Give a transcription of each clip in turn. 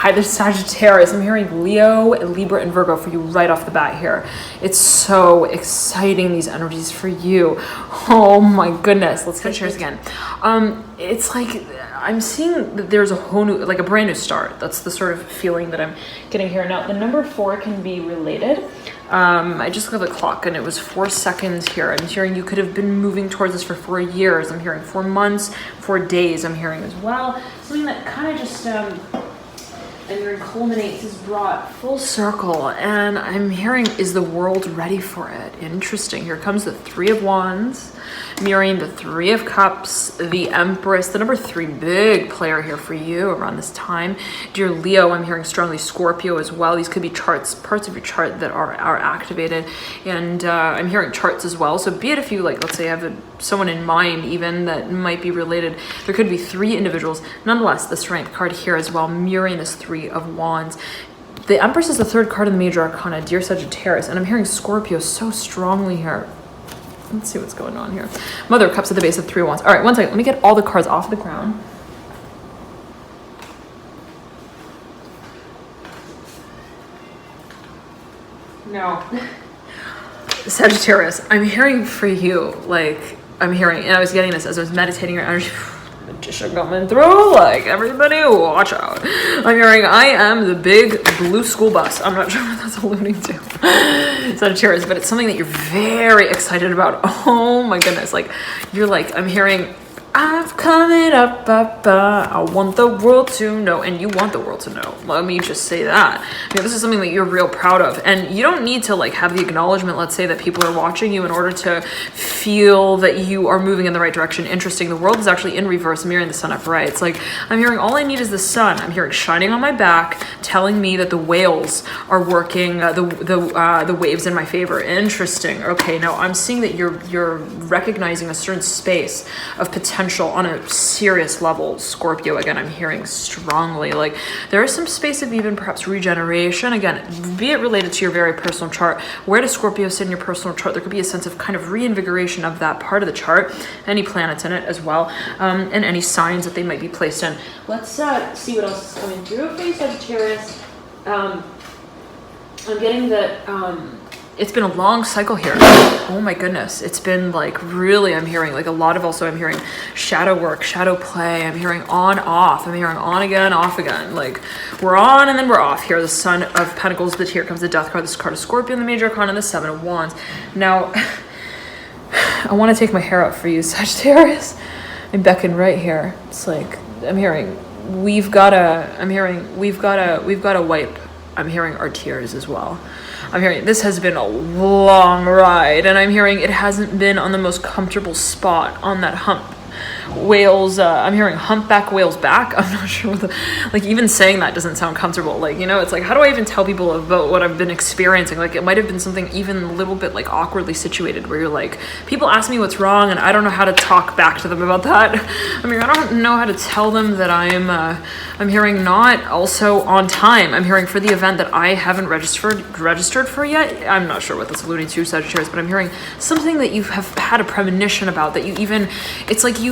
Hi, there's Sagittarius. I'm hearing Leo, Libra, and Virgo for you right off the bat here. It's so exciting, these energies for you. Oh my goodness. Let's get shares again. It's like I'm seeing that there's a whole new, like a brand new start. That's the sort of feeling that I'm getting here. Now, the number 4 can be related. I just got the clock and it was 4 seconds here. I'm hearing you could have been moving towards this for 4 years. I'm hearing 4 months, 4 days. I'm hearing as well. Something that kind of just, I'm hearing culminates, is brought full circle. And I'm hearing, is the world ready for it? Interesting. Here comes the 3 of Wands, mirroring the 3 of Cups, the Empress, the number 3, big player here for you around this time. Dear Leo, I'm hearing strongly Scorpio as well. These could be charts, parts of your chart that are activated. And I'm hearing charts as well. So be it if you, like, let's say have someone in mind even that might be related. There could be 3 individuals. Nonetheless, the Strength card here as well, mirroring this 3 of Wands. The Empress is the 3rd card in the Major Arcana, dear Sagittarius. And I'm hearing Scorpio so strongly here. Let's see what's going on here. Mother of Cups at the base of 3 of Wands. All right, one second. Let me get all the cards off the ground. No. Sagittarius, I'm hearing for you, like, I'm hearing, and I was getting this as I was meditating your energy. Magician coming through, like, everybody watch out. I'm hearing I am the big blue school bus. I'm not sure what that's alluding to. Sagittarius, but it's something that you're very excited about. Oh my goodness, like, you're like, I'm hearing, I've coming up, I want the world to know, and you want the world to know. Let me just say that. I mean, this is something that you're real proud of, and you don't need to like have the acknowledgement, let's say, that people are watching you in order to feel that you are moving in the right direction. Interesting. The world is actually in reverse, mirroring the sun upright. It's like, I'm hearing all I need is the sun. I'm hearing shining on my back, telling me that the whales are working, the waves in my favor. Interesting. Okay, now I'm seeing that you're recognizing a certain space of potential on a serious level. Scorpio, again, I'm hearing strongly, like, there is some space of even perhaps regeneration. Again, be it related to your very personal chart. Where does Scorpio sit in your personal chart? There could be a sense of kind of reinvigoration of that part of the chart, any planets in it as well, and any signs that they might be placed in. Let's see what else is coming through for you, Sagittarius. I'm getting that it's been a long cycle here. Oh my goodness. It's been like really, I'm hearing like a lot of, also I'm hearing shadow work, shadow play. I'm hearing on, off. I'm hearing on again, off again. Like we're on and then we're off here. The Sun of Pentacles, here comes the Death card. This card of Scorpio in the Major Arcana and the 7 of Wands. Now, I want to take my hair out for you, Sagittarius. I'm beckoning right here. It's like, I'm hearing, we've got to wipe. I'm hearing our tears as well. I'm hearing this has been a long ride, and I'm hearing it hasn't been on the most comfortable spot on that hump. Whales, I'm hearing humpback whales back. I'm not sure what like even saying that doesn't sound comfortable. Like, you know, it's like, how do I even tell people about what I've been experiencing? Like, it might have been something even a little bit like awkwardly situated where you're like, people ask me what's wrong and I don't know how to talk back to them about that. I mean, I don't know how to tell them that I'm hearing not also on time. I'm hearing for the event that I haven't registered for yet. I'm not sure what that's alluding to, Sagittarius, but I'm hearing something that you have had a premonition about, that you even, it's like you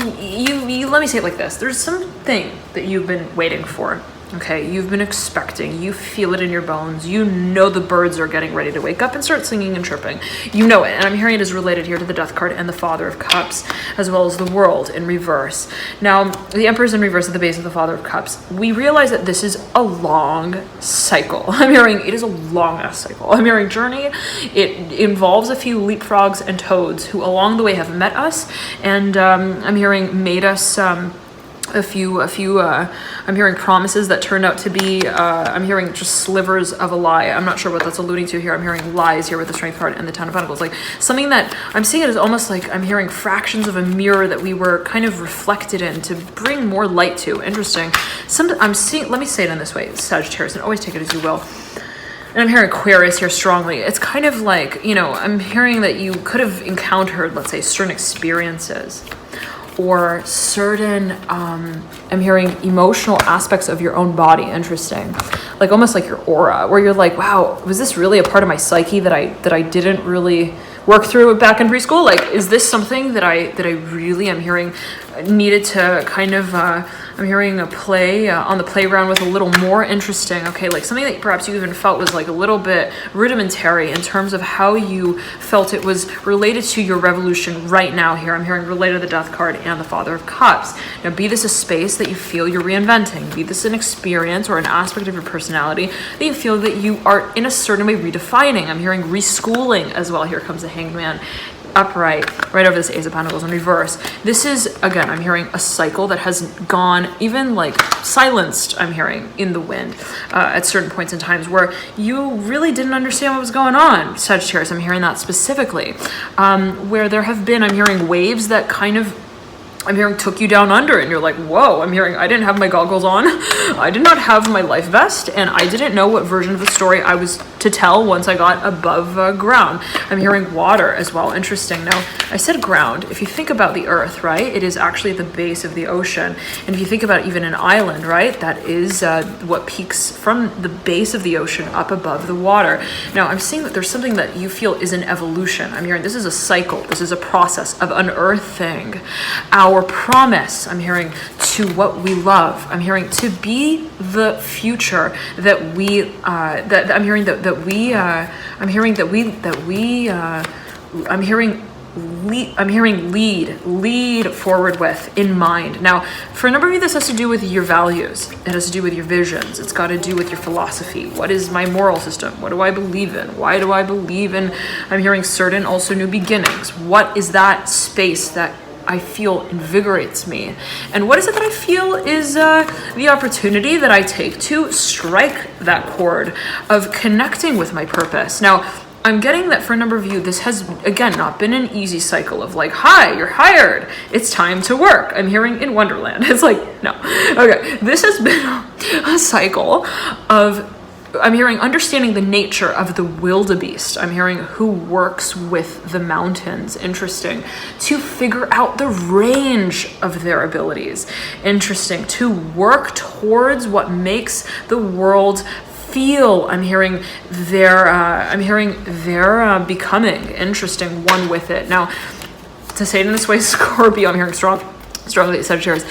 let me say it like this. There's something that you've been waiting for. Okay, you've been expecting, you feel it in your bones, you know the birds are getting ready to wake up and start singing and chirping. You know it, and I'm hearing it is related here to the Death card and the Father of Cups, as well as the World in reverse. Now, the Emperor's in reverse at the base of the Father of Cups. We realize that this is a long cycle. I'm hearing it is a long-ass cycle. I'm hearing journey. It involves a few leapfrogs and toads who along the way have met us, and I'm hearing made us a few I'm hearing promises that turned out to be I'm hearing just slivers of a lie. I'm not sure what that's alluding to here. I'm hearing lies here with the Strength card and the 10 of Pentacles, like something that I'm seeing it as almost like I'm hearing fractions of a mirror that we were kind of reflected in to bring more light to. Interesting. I'm seeing, let me say it in this way, Sagittarius, and always take it as you will. And I'm hearing Aquarius here strongly. It's kind of like, you know, I'm hearing that you could have encountered, let's say, certain experiences or certain, I'm hearing emotional aspects of your own body. Interesting. Like almost like your aura, where you're like, wow, was this really a part of my psyche that I didn't really work through back in preschool? Like, is this something that I really am hearing needed to kind of I'm hearing a play on the playground with a little more interesting, okay, like something that perhaps you even felt was like a little bit rudimentary in terms of how you felt it was related to your revolution right now here. I'm hearing related to the Death card and the Father of Cups. Now, be this a space that you feel you're reinventing, be this an experience or an aspect of your personality that you feel that you are in a certain way redefining. I'm hearing reschooling as well. Here comes the Hanged Man. Upright, right over this Ace of Pentacles in reverse. This is, again, I'm hearing a cycle that has gone even like silenced, I'm hearing, in the wind at certain points in times where you really didn't understand what was going on, Sagittarius. I'm hearing that specifically. Where there have been, I'm hearing waves that kind of, I'm hearing took you down under and you're like, whoa, I'm hearing I didn't have my goggles on. I did not have my life vest and I didn't know what version of the story I was to tell once I got above ground. I'm hearing water as well. Interesting. Now, I said ground. If you think about the earth, right, it is actually at the base of the ocean. And if you think about even an island, right, that is what peaks from the base of the ocean up above the water. Now, I'm seeing that there's something that you feel is an evolution. I'm hearing this is a cycle. This is a process of unearthing our promise. I'm hearing to what we love. I'm hearing to be the future that we I'm hearing lead forward with in mind. Now, for a number of you, this has to do with your values. It has to do with your visions. It's got to do with your philosophy. What is my moral system? What do I believe in? Why do I believe in? I'm hearing certain also new beginnings. What is that space that I feel invigorates me? And what is it that I feel is the opportunity that I take to strike that chord of connecting with my purpose? Now, I'm getting that for a number of you, this has, again, not been an easy cycle of like, hi, you're hired. It's time to work. I'm hearing in Wonderland. It's like, no. Okay, this has been a cycle of, I'm hearing understanding the nature of the wildebeest. I'm hearing who works with the mountains. Interesting. To figure out the range of their abilities. Interesting. To work towards what makes the world feel. I'm hearing they're becoming. Interesting. One with it. Now, to say it in this way, Scorpio, I'm hearing strongly Sagittarius.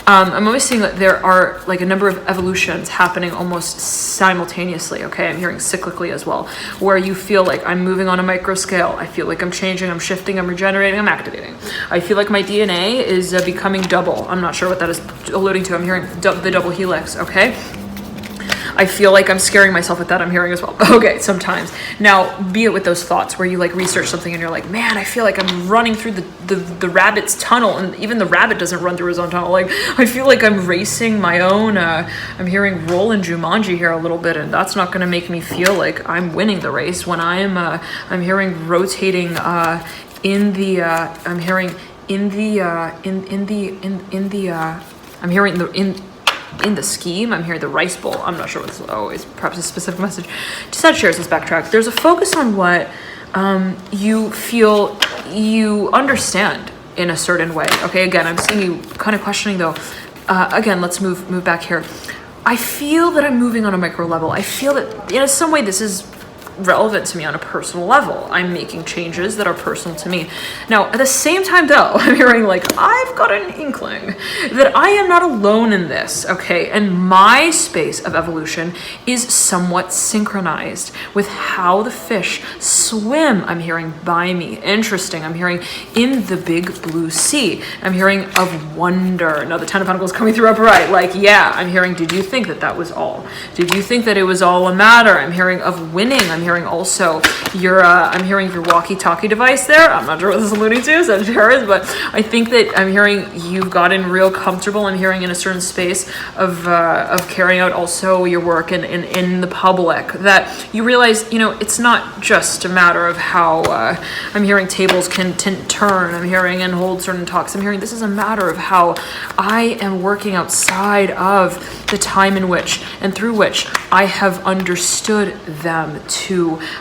I'm always seeing that there are like a number of evolutions happening almost simultaneously, okay? I'm hearing cyclically as well, where you feel like I'm moving on a micro scale. I feel like I'm changing, I'm shifting, I'm regenerating, I'm activating. I feel like my DNA is becoming double. I'm not sure what that is alluding to. I'm hearing the double helix, okay? I feel like I'm scaring myself with that. I'm hearing as well. Okay, sometimes. Now, be it with those thoughts where you like research something and you're like, man, I feel like I'm running through the rabbit's tunnel, and even the rabbit doesn't run through his own tunnel. Like, I feel like I'm racing my own. I'm hearing roll in Jumanji here a little bit, and that's not going to make me feel like I'm winning the race when I'm hearing rotating I'm hearing in the scheme. I'm hearing the rice bowl. I'm not sure what this is. Always perhaps a specific message. To Sagittarius, let's backtrack. There's a focus on what you feel you understand in a certain way. Okay, again, I'm seeing you kind of questioning though. Again, let's move back here. I feel that I'm moving on a micro level. I feel that in some way this is relevant to me on a personal level. I'm making changes that are personal to me. Now, at the same time though, I'm hearing like, I've got an inkling that I am not alone in this, okay? And my space of evolution is somewhat synchronized with how the fish swim, I'm hearing, by me. Interesting. I'm hearing in the big blue sea. I'm hearing of wonder. Now, the Ten of Pentacles coming through upright. Like, yeah, I'm hearing, did you think that that was all? Did you think that it was all a matter? I'm hearing of winning. I'm hearing also your I'm hearing your walkie-talkie device there. I'm not sure what this is alluding to, Sagittarius, but I think that I'm hearing you've gotten real comfortable. I'm hearing in a certain space of carrying out also your work in the public, that you realize, you know, it's not just a matter of how I'm hearing tables can turn. I'm hearing and hold certain talks. I'm hearing this is a matter of how I am working outside of the time in which and through which I have understood them to,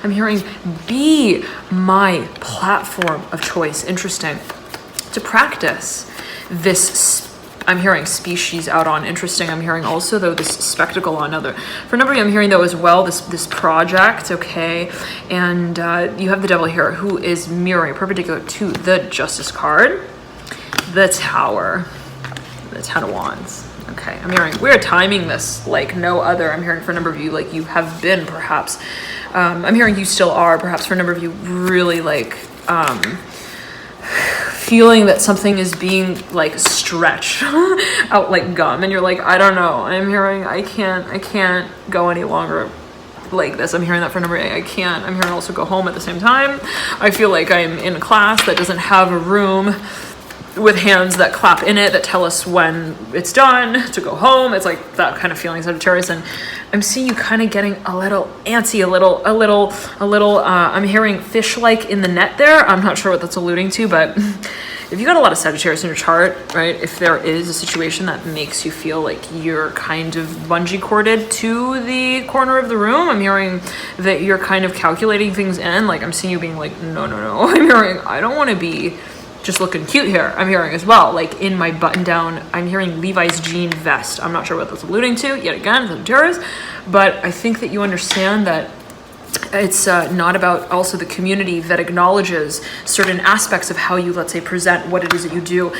I'm hearing, be my platform of choice. Interesting. To practice this, I'm hearing species out on. Interesting. I'm hearing also though this spectacle on other. For a number of you, I'm hearing though as well this project, okay? And you have the Devil here who is mirroring perpendicular to the Justice card, the Tower, the Ten of Wands. Okay, I'm hearing we're timing this like no other. I'm hearing for a number of you, like you have been perhaps. I'm hearing you still are perhaps for a number of you really like feeling that something is being like stretched out like gum, and you're like, I don't know. I'm hearing I can't go any longer like this. I'm hearing that for a number of, I can't. I'm hearing also go home at the same time. I feel like I'm in a class that doesn't have a room with hands that clap in it that tell us when it's done to go home. It's like that kind of feeling, Sagittarius. And I'm seeing you kind of getting a little antsy, a little I'm hearing fish-like in the net there. I'm not sure what that's alluding to, but if you got a lot of Sagittarius in your chart, right, if there is a situation that makes you feel like you're kind of bungee corded to the corner of the room, I'm hearing that you're kind of calculating things in. Like I'm seeing you being like, no. I'm hearing, I don't want to be just looking cute here. I'm hearing as well, like in my button down, I'm hearing Levi's jean vest. I'm not sure what that's alluding to, yet again, Sagittarius, but I think that you understand that it's not about also the community that acknowledges certain aspects of how you, let's say, present what it is that you do.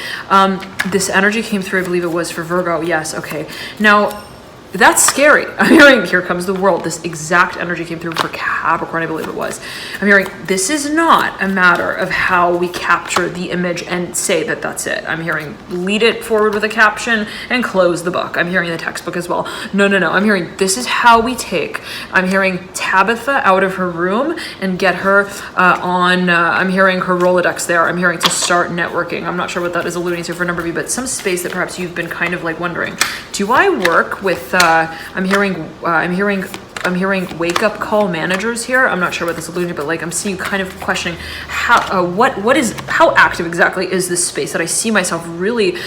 This energy came through, I believe it was for Virgo. Yes, okay. Now, that's scary. I'm hearing, here comes the world. This exact energy came through for Capricorn, I believe it was. I'm hearing, this is not a matter of how we capture the image and say that that's it. I'm hearing, lead it forward with a caption and close the book. I'm hearing the textbook as well. No. I'm hearing, this is how we take. I'm hearing Tabitha out of her room and get her I'm hearing her Rolodex there. I'm hearing to start networking. I'm not sure what that is alluding to for a number of you, but some space that perhaps you've been kind of like wondering, do I work with I'm hearing wake up call managers here. I'm not sure what this is alluding to, but like I'm seeing you kind of questioning how how active exactly is this space that I see myself really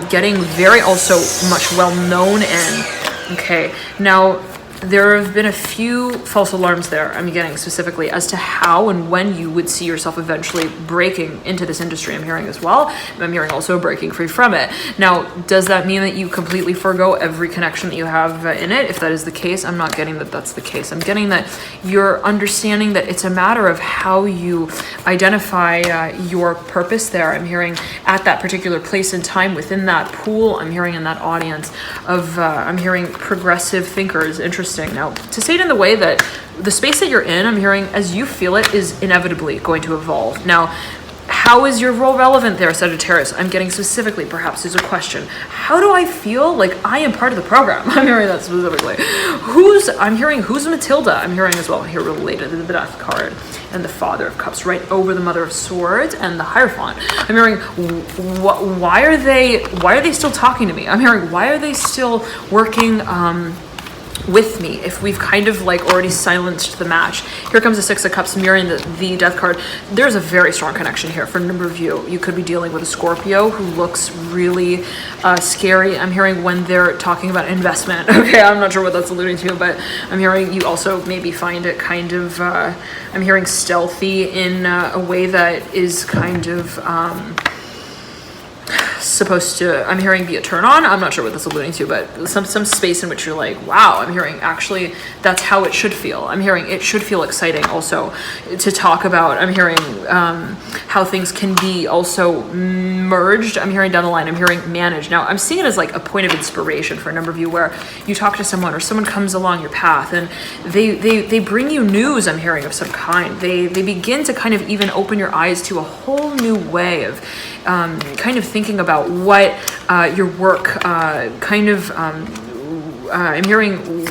getting very also much well known in. Okay, now there have been a few false alarms there I'm getting specifically as to how and when you would see yourself eventually breaking into this industry. I'm hearing as well. I'm hearing also breaking free from it. Now, does that mean that you completely forego every connection that you have in it? If that is the case, I'm not getting that that's the case. I'm getting that you're understanding that it's a matter of how you identify your purpose there. I'm hearing at that particular place and time within that pool. I'm hearing in that audience of, I'm hearing progressive thinkers, interesting. Now, to say it in the way that the space that you're in, I'm hearing as you feel it is inevitably going to evolve. Now, how is your role relevant there, Sagittarius? I'm getting specifically, perhaps there's a question. How do I feel like I am part of the program? I'm hearing that specifically. I'm hearing who's Matilda? I'm hearing as well here related to the Death card and the Father of Cups right over the Mother of Swords and the Hierophant. I'm hearing why are they still talking to me? I'm hearing why are they still working with me if we've kind of like already silenced the match. Here comes the Six of Cups mirroring the Death card. There's a very strong connection here for a number of you. You could be dealing with a Scorpio who looks really scary. I'm hearing when they're talking about investment. Okay, I'm not sure what that's alluding to, but I'm hearing you also maybe find it kind of, I'm hearing stealthy in a way that is kind of, supposed to, I'm hearing be a turn on. I'm not sure what that's alluding to, but some space in which you're like, wow, I'm hearing actually that's how it should feel. I'm hearing it should feel exciting also to talk about. I'm hearing how things can be also merged. I'm hearing down the line, I'm hearing managed. Now I'm seeing it as like a point of inspiration for a number of you where you talk to someone or someone comes along your path and they bring you news, I'm hearing, of some kind. They begin to kind of even open your eyes to a whole new way of kind of thinking about what your work I'm hearing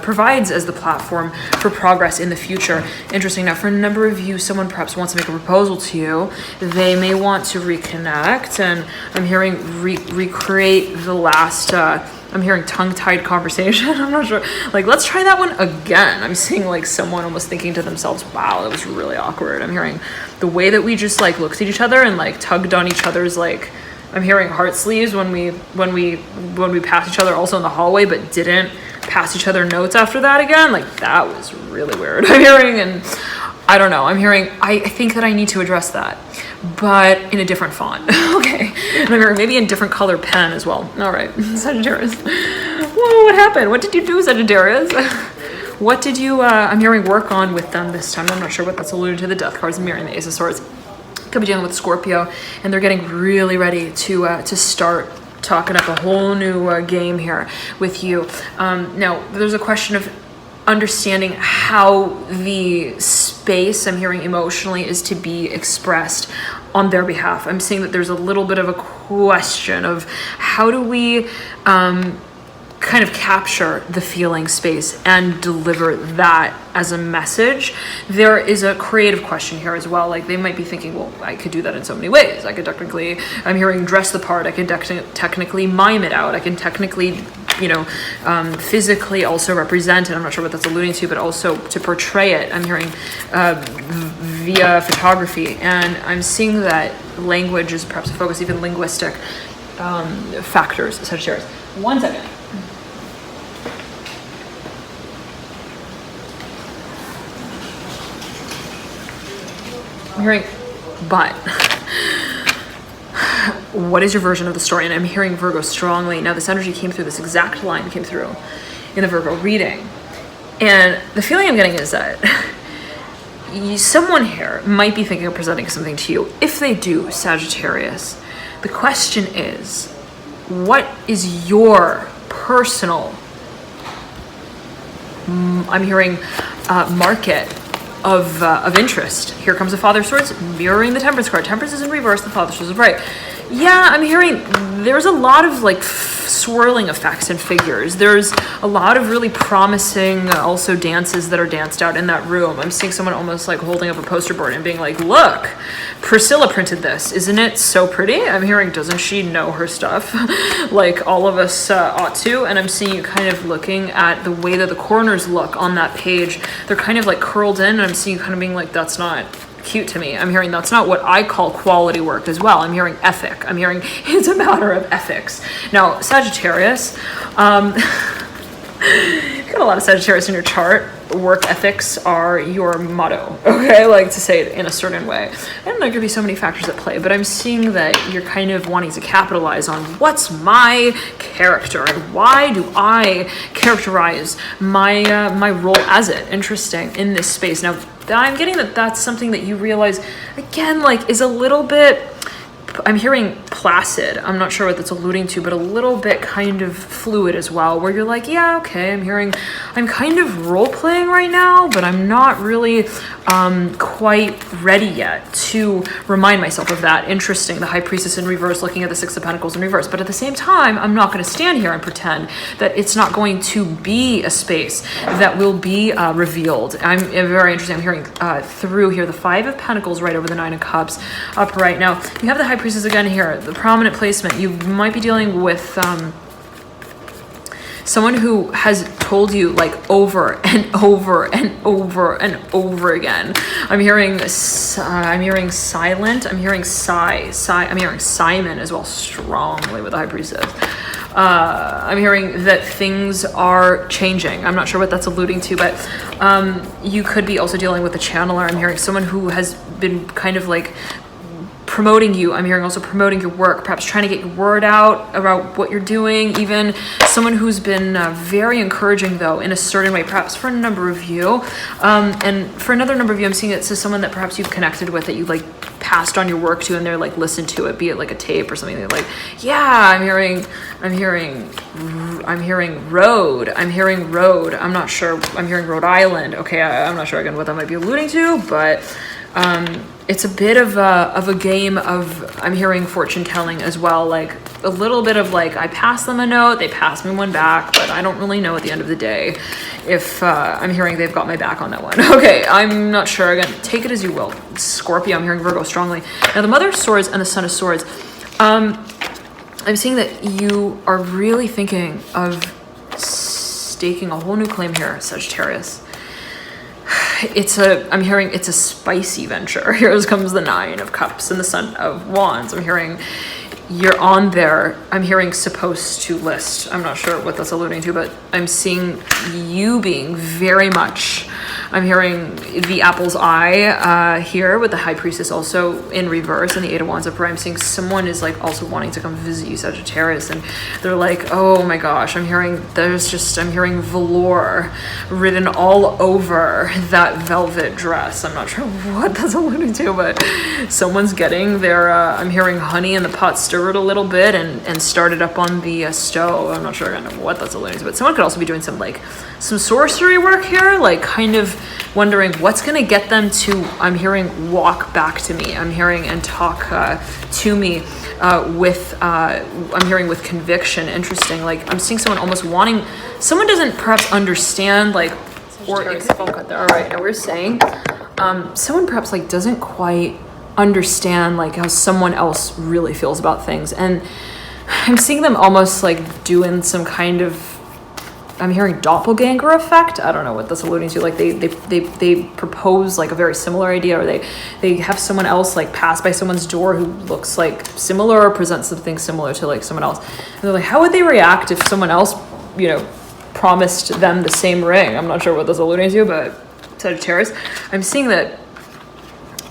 provides as the platform for progress in the future. Interesting. Now, for a number of you, someone perhaps wants to make a proposal to you. They may want to reconnect, and I'm hearing recreate the last. I'm hearing tongue-tied conversation. I'm not sure. Like, let's try that one again. I'm seeing like someone almost thinking to themselves, wow, that was really awkward. I'm hearing the way that we just like looked at each other and like tugged on each other's like, I'm hearing heart sleeves when we passed each other also in the hallway, but didn't pass each other notes after that again. Like, that was really weird. I'm hearing, and I don't know. I'm hearing, I think that I need to address that, but in a different font. Okay. And I'm hearing maybe in different color pen as well. All right. Sagittarius. Whoa, what happened? What did you do, Sagittarius? What did you, I'm hearing work on with them this time. I'm not sure what that's alluded to. The Death cards mirroring the Ace of Swords. Could be dealing with Scorpio, and they're getting really ready to start talking up a whole new game here with you. Now, there's a question of understanding how the space, I'm hearing emotionally, is to be expressed on their behalf. I'm seeing that there's a little bit of a question of how do we kind of capture the feeling space and deliver that as a message. There is a creative question here as well. Like they might be thinking, well, I could do that in so many ways. I could technically, I'm hearing dress the part. I can technically mime it out. I can technically, physically also represent it. I'm not sure what that's alluding to, but also to portray it. I'm hearing via photography. And I'm seeing that language is perhaps a focus, even linguistic factors, Sagittarius. 1 second. I'm hearing, but what is your version of the story? And I'm hearing Virgo strongly. Now this energy came through, this exact line came through in the Virgo reading. And the feeling I'm getting is that someone here might be thinking of presenting something to you. If they do, Sagittarius, the question is, what is your personal, I'm hearing market of interest? Here comes the Father of Swords, mirroring the Temperance card. Temperance is in reverse, the Father of Swords is right. Yeah, I'm hearing there's a lot of like swirling effects and figures. There's a lot of really promising also dances that are danced out in that room. I'm seeing someone almost like holding up a poster board and being like, look, Priscilla printed this. Isn't it so pretty? I'm hearing, doesn't she know her stuff? Like all of us ought to. And I'm seeing you kind of looking at the way that the corners look on that page. They're kind of like curled in, and I'm seeing you kind of being like, that's not cute to me. I'm hearing that's not what I call quality work as well. I'm hearing ethic. I'm hearing it's a matter of ethics. Now, Sagittarius, you've got a lot of Sagittarius in your chart. Work ethics are your motto, okay? Like to say it in a certain way. And there could be so many factors at play, but I'm seeing that you're kind of wanting to capitalize on what's my character and why do I characterize my role as it. Interesting in this space. Now, I'm getting that that's something that you realize, again, like is a little bit, I'm hearing placid. I'm not sure what that's alluding to, but a little bit kind of fluid as well, where you're like, yeah, okay, I'm hearing, I'm kind of role playing right now, but I'm not really quite ready yet to remind myself of that. Interesting, the High Priestess in reverse, looking at the Six of Pentacles in reverse. But at the same time, I'm not going to stand here and pretend that it's not going to be a space that will be revealed. I'm very interested. I'm hearing through here the Five of Pentacles right over the Nine of Cups up right now. You have the High Priestess again here, the prominent placement. You might be dealing with someone who has told you like over and over and over and over again. I'm hearing silent. I'm hearing sigh. I'm hearing Simon as well strongly with the High Priestess. I'm hearing that things are changing. I'm not sure what that's alluding to, but you could be also dealing with a channeler. I'm hearing someone who has been kind of like promoting you. I'm hearing also promoting your work, perhaps trying to get your word out about what you're doing. Even someone who's been very encouraging though in a certain way, perhaps for a number of you. And for another number of you, I'm seeing it's someone that perhaps you've connected with, that you like passed on your work to, and they're like, listen to it, be it like a tape or something. They're like, yeah, I'm hearing road. I'm hearing road. I'm not sure. I'm hearing Rhode Island. Okay. I'm not sure again what that might be alluding to, but it's a bit of a game of, I'm hearing fortune telling as well, like a little bit of like, I pass them a note, they pass me one back, but I don't really know at the end of the day if I'm hearing they've got my back on that one. Okay, I'm not sure. Again, take it as you will. Scorpio, I'm hearing Virgo strongly. Now the Mother of Swords and the Son of Swords, I'm seeing that you are really thinking of staking a whole new claim here, Sagittarius. I'm hearing it's a spicy venture. Here comes the Nine of Cups and the Son of Wands. I'm hearing you're on there. I'm hearing supposed to list. I'm not sure what that's alluding to, but I'm seeing you being very much I'm hearing the apple's eye here with the High Priestess also in reverse and the Eight of Wands upright. I'm seeing someone is like also wanting to come visit you, Sagittarius, and they're like, oh my gosh, I'm hearing velour written all over that velvet dress. I'm not sure what that's alluding to, but someone's getting their I'm hearing honey in the pot stirred a little bit and started up on the stove. I'm not sure what that's alluding to, but someone could also be doing some sorcery work here, like kind of wondering what's going to get them to, I'm hearing, walk back to me. I'm hearing and talk to me with I'm hearing with conviction. Interesting. Like I'm seeing someone almost wanting, someone doesn't perhaps understand, like, or phone cut there. All right, now we're saying someone perhaps like doesn't quite understand like how someone else really feels about things, and I'm seeing them almost like doing some kind of, I'm hearing doppelganger effect. I don't know what that's alluding to. Like they propose like a very similar idea, or they have someone else like pass by someone's door who looks like similar or presents something similar to like someone else. And they're like, how would they react if someone else, promised them the same ring? I'm not sure what that's alluding to, but Sagittarius, I'm seeing that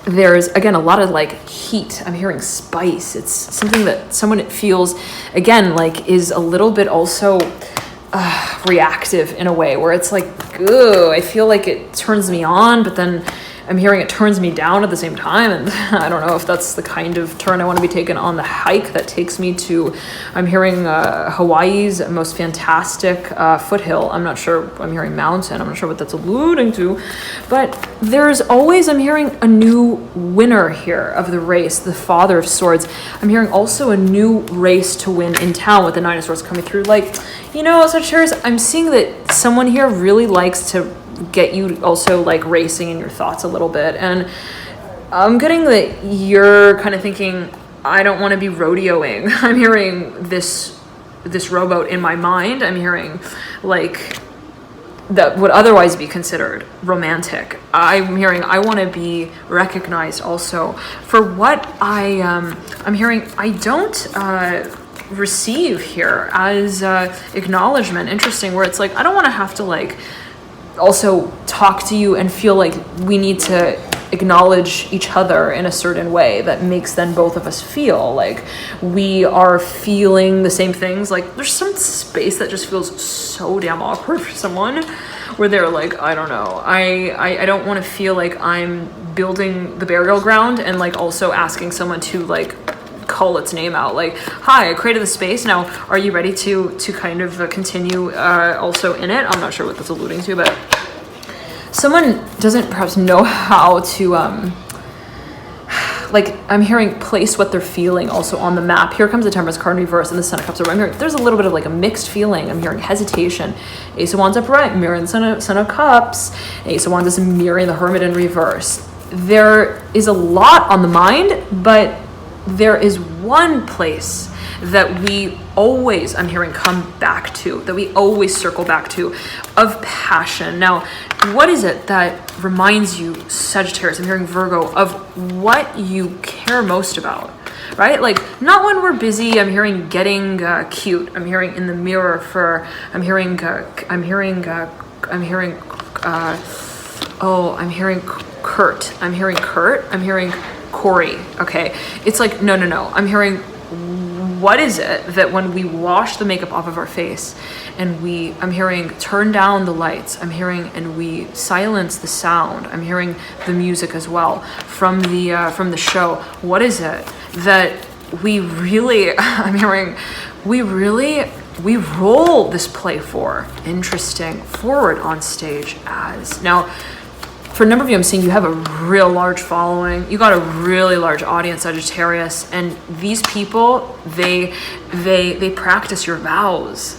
there's, again, a lot of like heat. I'm hearing spice. It's something that someone feels, again, like is a little bit also reactive in a way where it's like, ugh, I feel like it turns me on, but then I'm hearing it turns me down at the same time. And I don't know if that's the kind of turn I want to be taken on the hike that takes me to, I'm hearing Hawaii's most fantastic foothill. I'm not sure, I'm hearing mountain. I'm not sure what that's alluding to, but there's always, I'm hearing a new winner here of the race, the Father of Swords. I'm hearing also a new race to win in town with the Nine of Swords coming through. Like, Sagittarius, I'm seeing that someone here really likes to get you also like racing in your thoughts a little bit, and I'm getting that you're kind of thinking, I don't want to be rodeoing. I'm hearing this rowboat in my mind. I'm hearing like that would otherwise be considered romantic. I'm hearing I want to be recognized also for what I'm hearing I don't receive here as acknowledgement. Interesting, where it's like I don't want to have to like also talk to you and feel like we need to acknowledge each other in a certain way that makes then both of us feel like we are feeling the same things. Like there's some space that just feels so damn awkward for someone where they're like, I don't know, I don't want to feel like I'm building the burial ground and like also asking someone to like call its name out, like, hi, I created the space, now are you ready to kind of continue also in it? I'm not sure what that's alluding to, but someone doesn't perhaps know how to like, I'm hearing place what they're feeling also on the map. Here comes the Temperance card in reverse and the Son of Cups are right. I'm hearing there's a little bit of like a mixed feeling. I'm hearing hesitation. Ace of Wands upright, mirroring the Son of Cups. Ace of Wands is mirroring the Hermit in reverse. There is a lot on the mind, but there is one place that we always, I'm hearing, come back to, that we always circle back to, of passion. Now, what is it that reminds you, Sagittarius, I'm hearing Virgo, of what you care most about, right? Like, not when we're busy, I'm hearing getting cute, I'm hearing in the mirror for, I'm hearing Kurt, I'm hearing Corey. Okay, it's like no, I'm hearing, what is it that when we wash the makeup off of our face and I'm hearing turn down the lights, I'm hearing, and we silence the sound, I'm hearing the music as well from the show, what is it that we really, I'm hearing, we roll this play for, interesting, forward on stage as. Now, for a number of you, I'm seeing you have a real large following. You got a really large audience, Sagittarius, and these people, they practice your vows.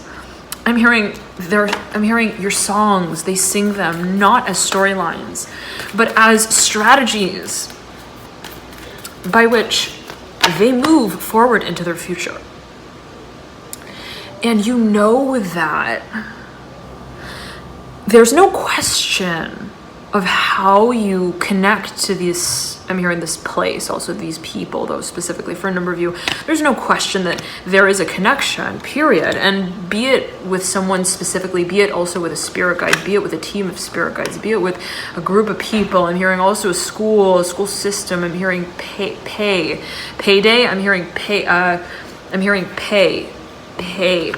I'm hearing your songs. They sing them not as storylines, but as strategies by which they move forward into their future. And you know that there's no question of how you connect to this. I'm hearing this place, also these people, though, specifically for a number of you. There's no question that there is a connection, period. And be it with someone specifically, be it also with a spirit guide, be it with a team of spirit guides, be it with a group of people. I'm hearing also a school system. I'm hearing payday. I'm hearing pay,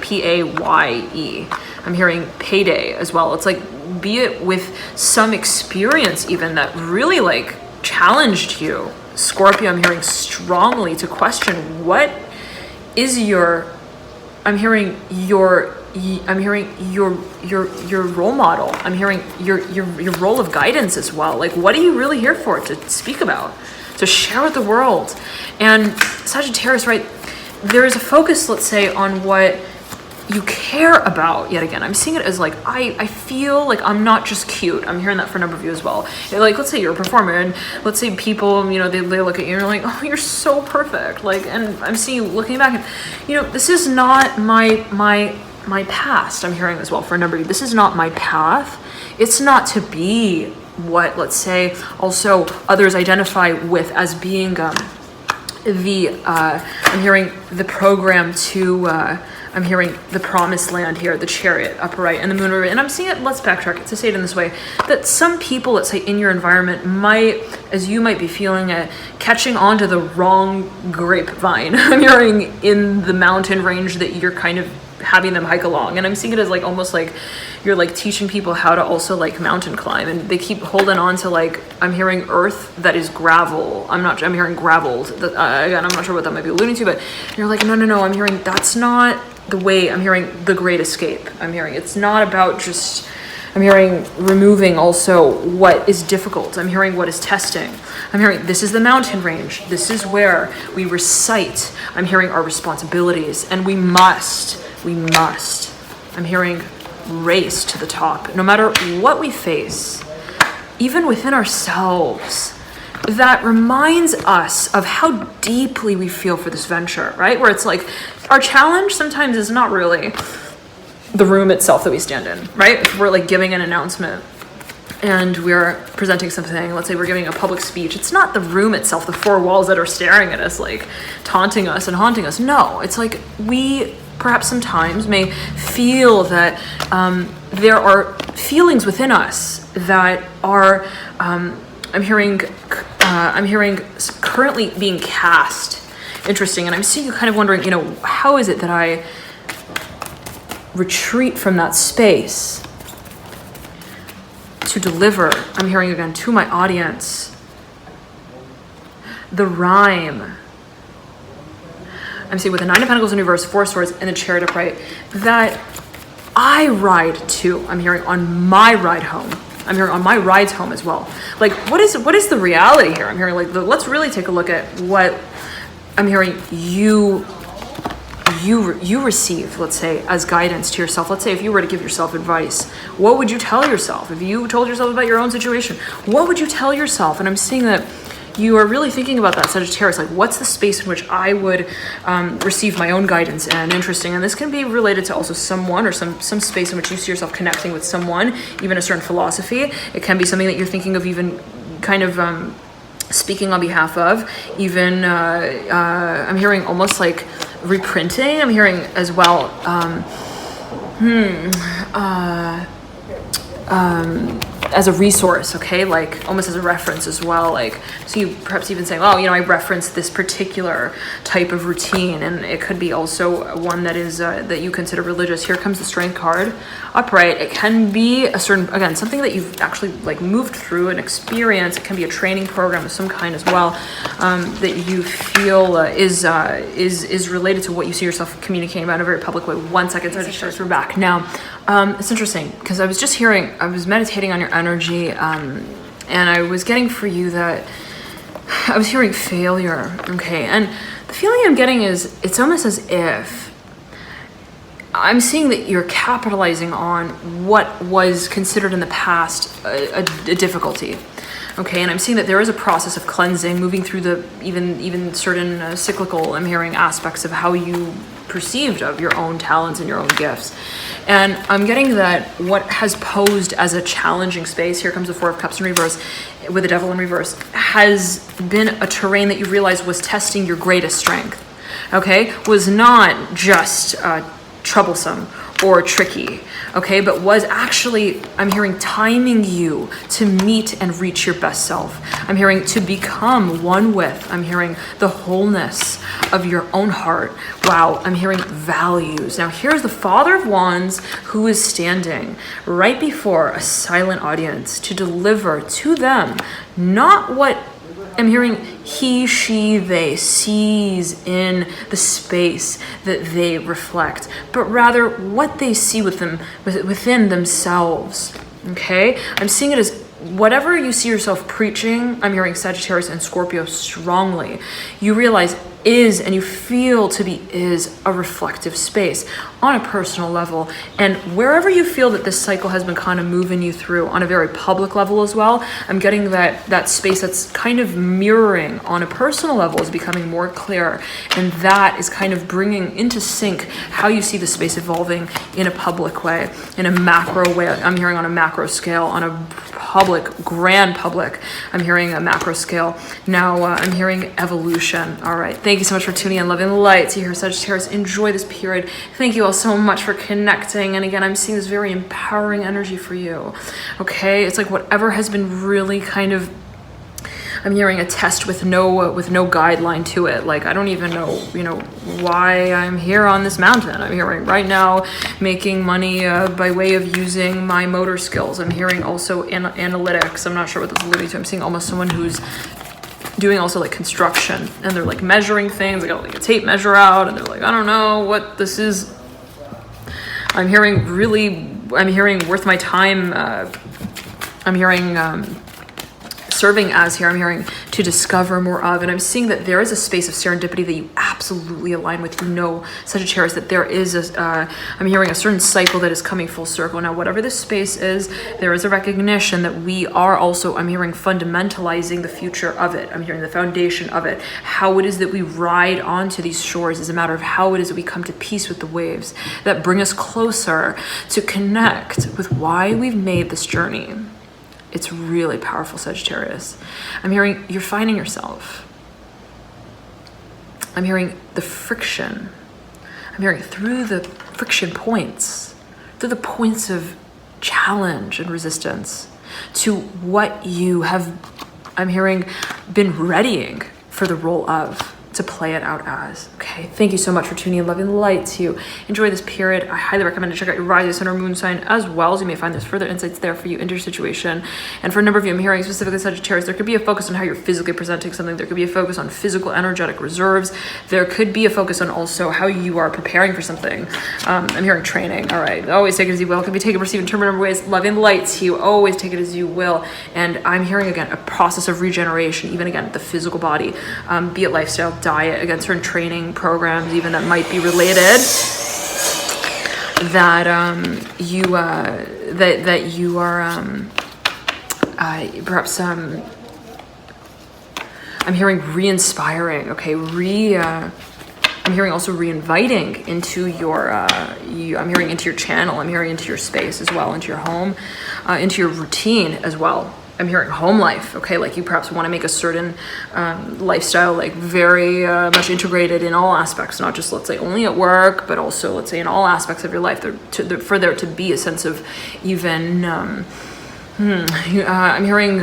P-A-Y-E. I'm hearing payday as well. It's like, be it with some experience even that really like challenged you, Scorpio. I'm hearing strongly to question what is your, I'm hearing your role model. I'm hearing your role of guidance as well. Like, what are you really here for? To speak about, to share with the world. And Sagittarius, right? There is a focus, let's say, on what you care about. Yet again, I'm seeing it as like, I feel like I'm not just cute. I'm hearing that for a number of you as well. Like, let's say you're a performer, and let's say people, you know, they look at you and you're like, oh, you're so perfect. Like, and I'm seeing you looking back and, you know, this is not my past. I'm hearing as well for a number of you. This is not my path. It's not to be what, let's say, also others identify with as being I'm hearing the program to I'm hearing the promised land here, the chariot upright and the moon river. And I'm seeing it, let's backtrack to say it in this way, that some people, let's say in your environment, might, as you might be feeling it, catching on to the wrong grapevine. I'm hearing in the mountain range that you're kind of having them hike along. And I'm seeing it as like almost like you're like teaching people how to also like mountain climb, and they keep holding on to like, I'm hearing earth that is gravel. I'm hearing graveled. Again, I'm not sure what that might be alluding to, but you're like, no, I'm hearing that's not the way. I'm hearing the great escape. I'm hearing it's not about just, I'm hearing removing also what is difficult. I'm hearing what is testing. I'm hearing this is the mountain range. This is where we recite. I'm hearing our responsibilities, and we must. I'm hearing race to the top. No matter what we face, even within ourselves, that reminds us of how deeply we feel for this venture, right? Where it's like our challenge sometimes is not really the room itself that we stand in, right? If we're like giving an announcement and we're presenting something, let's say we're giving a public speech, it's not the room itself, the four walls that are staring at us, like taunting us and haunting us. No, it's like we perhaps sometimes may feel that there are feelings within us that are, I'm hearing currently being cast. Interesting. And I'm seeing you kind of wondering, you know, how is it that I retreat from that space to deliver, I'm hearing again, to my audience, the rhyme. I'm seeing with the Nine of Pentacles in reverse, Four of Swords, and the Chariot upright, that I ride to. I'm hearing on my ride home. I'm hearing on my rides home as well. Like, what is the reality here? I'm hearing like, let's really take a look at what I'm hearing you receive, let's say, as guidance to yourself. Let's say if you were to give yourself advice, what would you tell yourself? If you told yourself about your own situation, what would you tell yourself? And I'm seeing that you are really thinking about that, Sagittarius, like what's the space in which I would receive my own guidance. And interesting, and this can be related to also someone or some space in which you see yourself connecting with someone, even a certain philosophy. It can be something that you're thinking of, even kind of speaking on behalf of, even I'm hearing almost like reprinting. I'm hearing as well as a resource, okay, like almost as a reference as well. Like, so you perhaps even saying, oh, you know, I reference this particular type of routine, and it could be also one that is that you consider religious. Here comes the Strength card upright. It can be a certain, again, something that you've actually like moved through an experience. It can be a training program of some kind as well, that you feel is related to what you see yourself communicating about in a very public way. 1 second, Sagittarius, we're back now. It's interesting because I was meditating on your energy, and I was getting for you that I was hearing failure, okay? And the feeling I'm getting is it's almost as if I'm seeing that you're capitalizing on what was considered in the past a difficulty. Okay, and I'm seeing that there is a process of cleansing, moving through the even certain cyclical, I'm hearing, aspects of how you perceived of your own talents and your own gifts. And I'm getting that what has posed as a challenging space, here comes the Four of Cups in reverse, with the Devil in reverse, has been a terrain that you realized was testing your greatest strength. Okay, was not just troublesome or tricky, okay, but was actually, I'm hearing, timing you to meet and reach your best self. I'm hearing to become one with, I'm hearing the wholeness of your own heart. Wow, I'm hearing values. Now here's the Father of Wands who is standing right before a silent audience to deliver to them not what I'm hearing he, she, they sees in the space that they reflect, but rather what they see within themselves. Okay? I'm seeing it as whatever you see yourself preaching, I'm hearing Sagittarius and Scorpio strongly, you realize is, and you feel to be is, a reflective space on a personal level. And wherever you feel that this cycle has been kind of moving you through on a very public level as well, I'm getting that space that's kind of mirroring on a personal level is becoming more clear. And that is kind of bringing into sync how you see the space evolving in a public way, in a macro way. I'm hearing on a macro scale, on a public, grand public. I'm hearing a macro scale. Now I'm hearing evolution. All right. Thank you so much for tuning in. Loving the light. See you here, Sagittarius. Enjoy this period. Thank you all so much for connecting. And again, I'm seeing this very empowering energy for you. Okay. It's like whatever has been really kind of, I'm hearing a test with no guideline to it. Like, I don't even know, why I'm here on this mountain. I'm hearing right now making money by way of using my motor skills. I'm hearing also analytics. I'm not sure what this is alluding to. I'm seeing almost someone who's doing also like construction, and they're like measuring things. They got like a tape measure out, and they're like, I don't know what this is. I'm hearing worth my time. I'm hearing serving as here, I'm hearing to discover more of, and I'm seeing that there is a space of serendipity that you absolutely align with. Sagittarius, that there is I'm hearing a certain cycle that is coming full circle. Now, whatever this space is, there is a recognition that we are also, I'm hearing, fundamentalizing the future of it. I'm hearing the foundation of it. How it is that we ride onto these shores is a matter of how it is that we come to peace with the waves that bring us closer to connect with why we've made this journey. It's really powerful, Sagittarius. I'm hearing you're finding yourself. I'm hearing the friction. I'm hearing through the friction points, through the points of challenge and resistance, to what you have, I'm hearing, been readying for the role of, to play it out as. Okay, thank you so much for tuning in. Loving the light to you. Enjoy this period. I highly recommend to check out your rising sun or moon sign as well, as you may find there's further insights there for you into your situation. And for a number of you, I'm hearing specifically Sagittarius, there could be a focus on how you're physically presenting something. There could be a focus on physical energetic reserves. There could be a focus on also how you are preparing for something. I'm hearing training. All right, always take it as you will. It can be taken, received, and interpreted in ways. Loving the light to you. Always take it as you will. And I'm hearing again a process of regeneration, even again the physical body, be it lifestyle, diet, again certain training programs even that might be related, that you are perhaps I'm hearing re-inspiring. Okay, I'm hearing also re-inviting into your I'm hearing into your channel. I'm hearing into your space as well, into your home, into your routine as well. I'm hearing home life, okay? Like you perhaps want to make a certain lifestyle like very much integrated in all aspects, not just, let's say, only at work, but also, let's say, in all aspects of your life, for there to be a sense of even, I'm hearing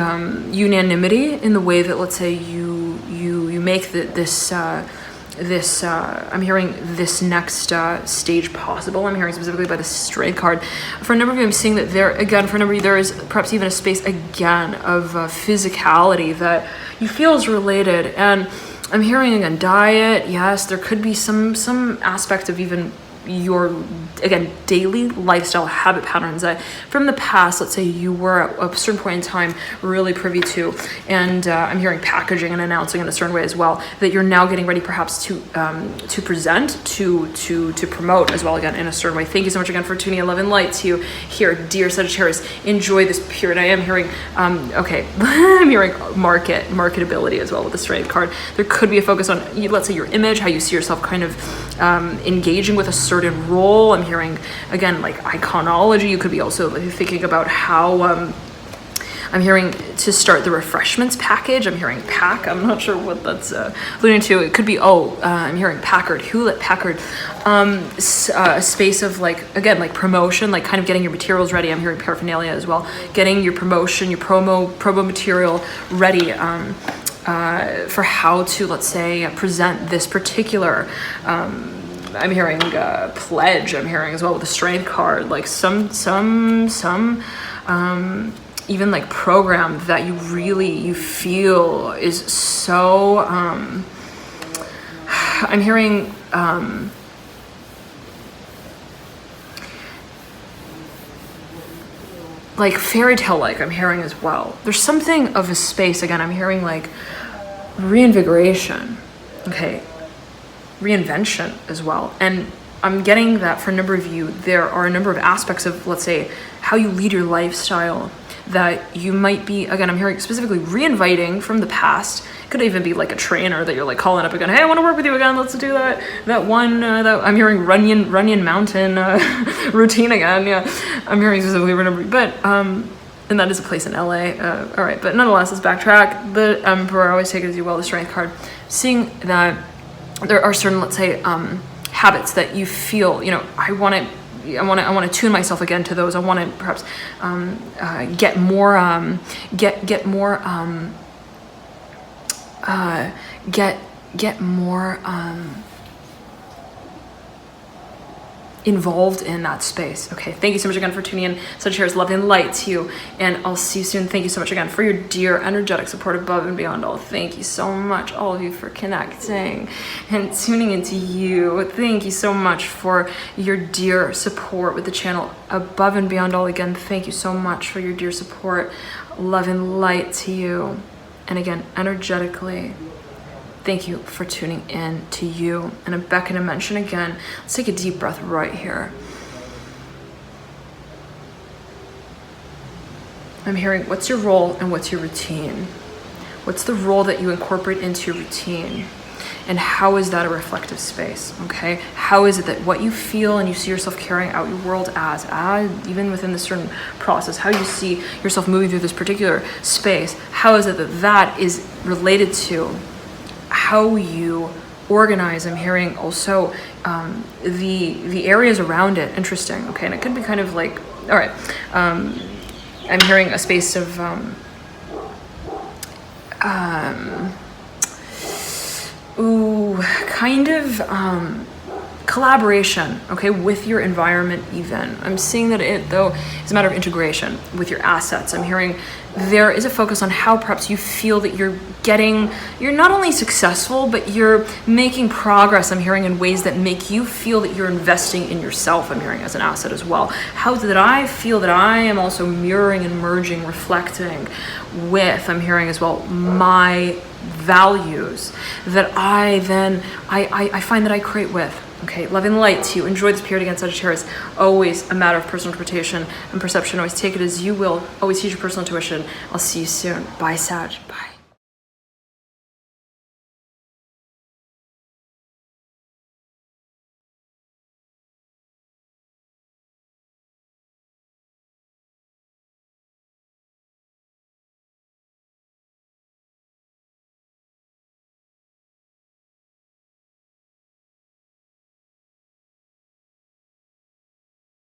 unanimity in the way that, let's say, you make this I'm hearing this next stage possible. I'm hearing specifically by the Strength card. For a number of you, I'm seeing that there, again, for a number of you, there is perhaps even a space, again, of physicality that you feel is related. And I'm hearing, again, diet. Yes, there could be some aspect of even your, again, daily lifestyle habit patterns that from the past, let's say you were at a certain point in time really privy to, and I'm hearing packaging and announcing in a certain way as well, that you're now getting ready perhaps to present, to promote as well, again, in a certain way. Thank you so much again for tuning in. Love and light to you here, dear Sagittarius. Enjoy this period. I am hearing, okay, I'm hearing marketability as well with the Strength card. There could be a focus on, let's say, your image, how you see yourself kind of engaging with a certain role. I'm hearing, again, like iconology. You could be also thinking about how I'm hearing to start the refreshments package. I'm hearing pack. I'm not sure what that's alluding to. It could be, I'm hearing Packard, Hewlett Packard, a space of like, again, like promotion, like kind of getting your materials ready. I'm hearing paraphernalia as well, getting your promotion, your promo material ready for how to, let's say, present this particular, I'm hearing pledge. I'm hearing as well with the Strength card, like some even like program that you feel is so, I'm hearing, like fairy tale like, I'm hearing as well. There's something of a space, again, I'm hearing like reinvigoration, okay, reinvention as well. And I'm getting that for a number of you, there are a number of aspects of, let's say, how you lead your lifestyle that you might be, again, I'm hearing specifically reinviting from the past. It could even be like a trainer that you're like calling up again. Hey, I want to work with you again. Let's do that one, that I'm hearing Runyon Mountain routine again. Yeah, I'm hearing specifically remembering, but, and that is a place in LA. All right, but nonetheless, let's backtrack. The Emperor, I always take it as you well, the Strength card. Seeing that there are certain, let's say, habits that you feel, I want to tune myself again to those. I want to perhaps get more involved in that space. Okay, thank you so much again for tuning in. Sagittarius, love and light to you, and I'll see you soon. Thank you so much again for your dear energetic support above and beyond all. Thank you so much, all of you, for connecting and tuning into you. Thank you so much for your dear support with the channel above and beyond all. Again, thank you so much for your dear support. Love and light to you, and again, energetically, thank you for tuning in to you. And I'm back in a mention again. Let's take a deep breath right here. I'm hearing, what's your role and what's your routine? What's the role that you incorporate into your routine? And how is that a reflective space, okay? How is it that what you feel and you see yourself carrying out your world as even within this certain process, how you see yourself moving through this particular space, how is it that that is related to how you organize? I'm hearing also the areas around it. Interesting. Okay, and it could be kind of like, all right, I'm hearing a space of kind of collaboration, okay, with your environment even. I'm seeing that it, though, is a matter of integration with your assets. I'm hearing there is a focus on how perhaps you feel that you're not only successful, but you're making progress, I'm hearing, in ways that make you feel that you're investing in yourself, I'm hearing, as an asset as well. How that I feel that I am also mirroring and merging, reflecting with, I'm hearing as well, my values that I find that I create with. Okay, love and light to you. Enjoy this period again, Sagittarius. Always a matter of personal interpretation and perception. Always take it as you will. Always use your personal intuition. I'll see you soon. Bye, Sag. Bye.